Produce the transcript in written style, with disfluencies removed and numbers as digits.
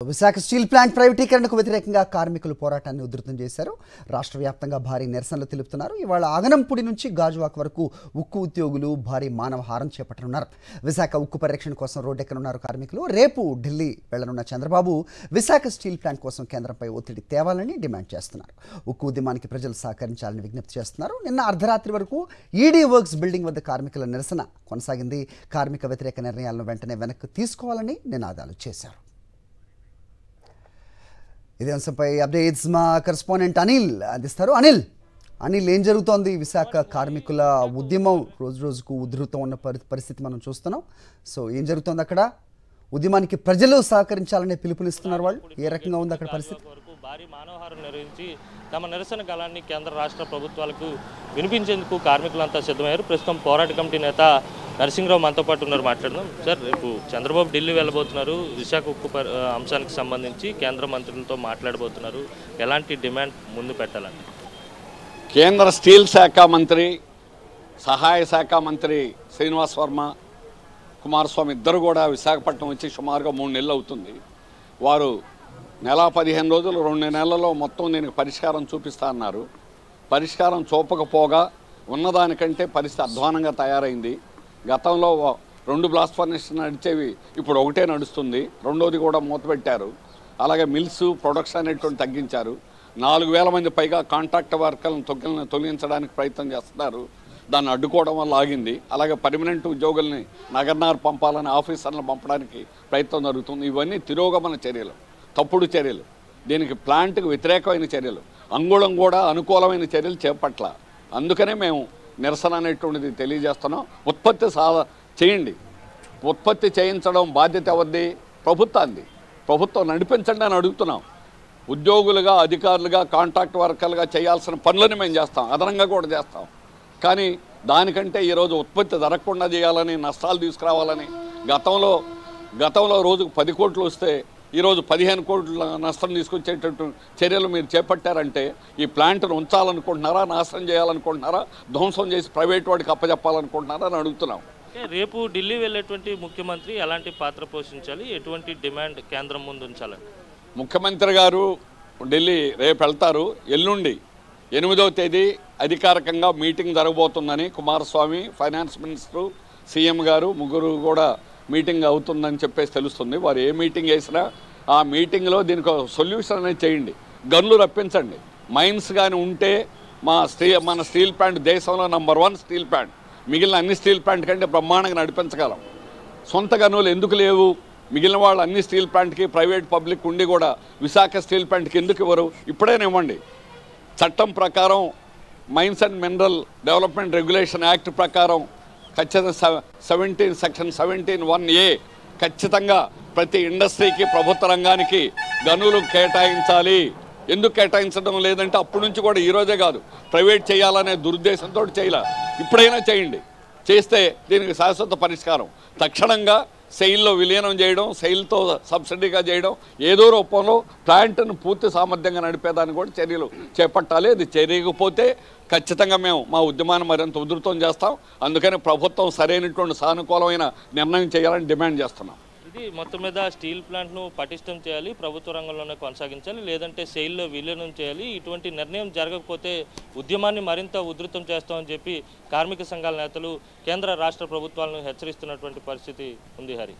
Visakha steel plant ప్రైవేటీకరణకు వ్యతిరేకంగా కార్మికులు పోరాటాన్ని ఉధృతం చేశారు. రాష్ట్ర వ్యాప్తంగా భారీ నిరసనలు తెలుపుతున్నారు. ఇవాళ ఆగనంపూడి నుంచి గాజువాక వరకు ఉక్కు ఉద్యోగులు భారీ మానవహారం చేపట్టనున్నారు. విశాఖ ఉక్కు పరిరక్షణ కోసం రోడ్డెక్కనున్నారు కార్మికులు. రేపు ఢిల్లీ వెళ్లనున్న చంద్రబాబు విశాఖ స్టీల్ ప్లాంట్ కోసం కేంద్రంపై ఒత్తిడి తేవాలని డిమాండ్ చేస్తున్నారు. ఉక్కు ఉద్యమానికి ప్రజలు సహకరించాలని విజ్ఞప్తి చేస్తున్నారు. నిన్న అర్ధరాత్రి వరకు ఈడీ వర్క్స్ బిల్డింగ్ వద్ద కార్మికుల నిరసన కొనసాగింది. కార్మిక వ్యతిరేక నిర్ణయాలను వెంటనే వెనక్కి తీసుకోవాలని నినాదాలు చేశారు. ఇదే అంశంపై అప్డేట్స్ మా కరెస్పాండెంట్ అనిల్ అందిస్తారు. అనిల్ ఏం జరుగుతోంది? విశాఖ కార్మికుల ఉద్యమం రోజు రోజుకు ఉధృతం ఉన్న పరిస్థితి మనం చూస్తున్నాం. సో ఏం జరుగుతోంది అక్కడ? ఉద్యమానికి ప్రజలు సహకరించాలనే పిలుపునిస్తున్నారు. వాళ్ళు ఏ రకంగా ఉంది అక్కడ పరిస్థితి? భారీ మానవహారం నిర్వహించి తమ నిరసన గళాన్ని కేంద్ర రాష్ట్ర ప్రభుత్వాలకు వినిపించేందుకు కార్మికులంతా సిద్ధమయ్యారు. ప్రస్తుతం పోరాట కమిటీ నేత నరసింహరావు మనతో పాటు ఉన్నారు. మాట్లాడదాం. సార్, రేపు చంద్రబాబు ఢిల్లీ వెళ్ళబోతున్నారు. విశాఖ ఉక్కు అంశానికి సంబంధించి కేంద్ర మంత్రులతో మాట్లాడబోతున్నారు. ఎలాంటి డిమాండ్ ముందు పెట్టాలని? కేంద్ర స్టీల్ శాఖ మంత్రి, సహాయ శాఖ మంత్రి శ్రీనివాస్ వర్మ, కుమారస్వామి ఇద్దరు కూడా విశాఖపట్నం వచ్చి సుమారుగా 3 నెలలు అవుతుంది. వారు నెల 15 రోజులు 2 నెలల్లో మొత్తం దీనికి పరిష్కారం చూపిస్తా అన్నారు. పరిష్కారం చూపకపోగా ఉన్నదానికంటే పరిస్థితి అధ్వానంగా తయారైంది. గతంలో 2 బ్లాస్ట్ ఫర్నేస్ నడిచేవి ఇప్పుడు ఒకటే నడుస్తుంది. రెండోది కూడా మూతపెట్టారు. అలాగే మిల్స్ ప్రొడక్షన్ అనేటువంటి తగ్గించారు. 4,000 మంది పైగా కాంట్రాక్ట్ వర్కర్లను తొలగించడానికి ప్రయత్నం చేస్తున్నారు. దాన్ని అడ్డుకోవడం వల్ల ఆగింది. అలాగే పర్మనెంట్ ఉద్యోగుల్ని నగర్నార్ పంపాలని ఆఫీసర్లను పంపడానికి ప్రయత్నం జరుగుతుంది. ఇవన్నీ తిరోగమన చర్యలు, తప్పుడు చర్యలు, దీనికి ప్లాంట్కి వ్యతిరేకమైన చర్యలు, అంగుళం కూడా అనుకూలమైన చర్యలు చేపట్ల. అందుకనే మేము నిరసన అనేటువంటిది తెలియజేస్తున్నాం. ఉత్పత్తి చేయండి. ఉత్పత్తి చేయించడం బాధ్యత ఎవరిది? ప్రభుత్వాన్ని. ప్రభుత్వం నడిపించండి అని అడుగుతున్నాం. ఉద్యోగులుగా, అధికారులుగా, కాంట్రాక్ట్ వర్కర్లుగా చేయాల్సిన పనులని మేము చేస్తాం, అదనంగా కూడా చేస్తాం. కానీ దానికంటే ఈరోజు ఉత్పత్తి జరగకుండా చేయాలని, నష్టాలు తీసుకురావాలని, గతంలో రోజుకు 10 కోట్లు వస్తే ఈరోజు 15 కోట్ల నష్టం తీసుకొచ్చేటట్టు చర్యలు మీరు చేపట్టారంటే ఈ ప్లాంట్ను ఉంచాలనుకుంటున్నారా, నాశనం చేయాలనుకుంటున్నారా, ధ్వంసం చేసి ప్రైవేట్ వాడికి అప్పచెప్పాలనుకుంటున్నారా అని అడుగుతున్నాం. రేపు ఢిల్లీ వెళ్ళేటువంటి ముఖ్యమంత్రి ఎలాంటి పాత్ర పోషించాలి? ఎటువంటి డిమాండ్ కేంద్రం ముందు ఉంచాలని? ముఖ్యమంత్రి గారు ఢిల్లీ రేపు వెళ్తారు. ఎల్లుండి 8వ తేదీ అధికారికంగా మీటింగ్ జరగబోతుందని కుమారస్వామి, ఫైనాన్స్ మినిస్టరు, సీఎం గారు ముగ్గురు కూడా మీటింగ్ అవుతుందని చెప్పేసి తెలుస్తుంది. వారు ఏ మీటింగ్ వేసినా ఆ మీటింగ్లో దీనికి సొల్యూషన్ అనేది చేయండి. గన్లు రప్పించండి. మైన్స్ కానీ ఉంటే మన స్టీల్ ప్లాంట్ దేశంలో నంబర్ 1 స్టీల్ ప్లాంట్. మిగిలిన అన్ని స్టీల్ ప్లాంట్ కంటే బ్రహ్మాండంగా నడిపించగలం. సొంత గనులు ఎందుకు లేవు? మిగిలిన వాళ్ళు అన్ని స్టీల్ ప్లాంట్కి ప్రైవేట్ పబ్లిక్ ఉండి కూడా విశాఖ స్టీల్ ప్లాంట్కి ఎందుకు ఇవ్వరు? ఇప్పుడేనివ్వండి. చట్టం ప్రకారం mines and mineral development regulation act ప్రకారం ఖచ్చితంగా సెక్షన్ 17(1)(a) ఖచ్చితంగా ప్రతి ఇండస్ట్రీకి, ప్రభుత్వ రంగానికి గనులు కేటాయించాలి. ఎందుకు కేటాయించడం లేదంటే అప్పటి నుంచి కూడా ఈరోజే కాదు, ప్రైవేట్ చేయాలనే దురుద్దేశంతో చేయలే. ఇప్పుడైనా చేయండి. చేస్తే దీనికి శాశ్వత పరిష్కారం. తక్షణంగా సెయిల్లో విలీనం చేయడం, సెయిల్తో సబ్సిడీగా చేయడం, ఏదో రూపంలో ప్లాంట్ను పూర్తి సామర్థ్యంగా నడిపేదాన్ని కూడా చర్యలు చేపట్టాలి. అది చేయకపోతే ఖచ్చితంగా మేము మా ఉద్యమాన్ని మరింత ఉధృతం చేస్తాం. అందుకని ప్రభుత్వం సరైనటువంటి సానుకూలమైన నిర్ణయం చేయాలని డిమాండ్ చేస్తున్నాం. ఇది మొత్తం మీద స్టీల్ ప్లాంట్ను పటిష్టం చేయాలి, ప్రభుత్వ రంగంలోనే కొనసాగించాలి, లేదంటే సెయిల్లో విలీనం చేయాలి. ఇటువంటి నిర్ణయం జరగకపోతే ఉద్యమాన్ని మరింత ఉధృతం చేస్తామని చెప్పి కార్మిక సంఘాల నేతలు కేంద్ర రాష్ట్ర ప్రభుత్వాలను హెచ్చరిస్తున్నటువంటి పరిస్థితి ఉంది. హరి.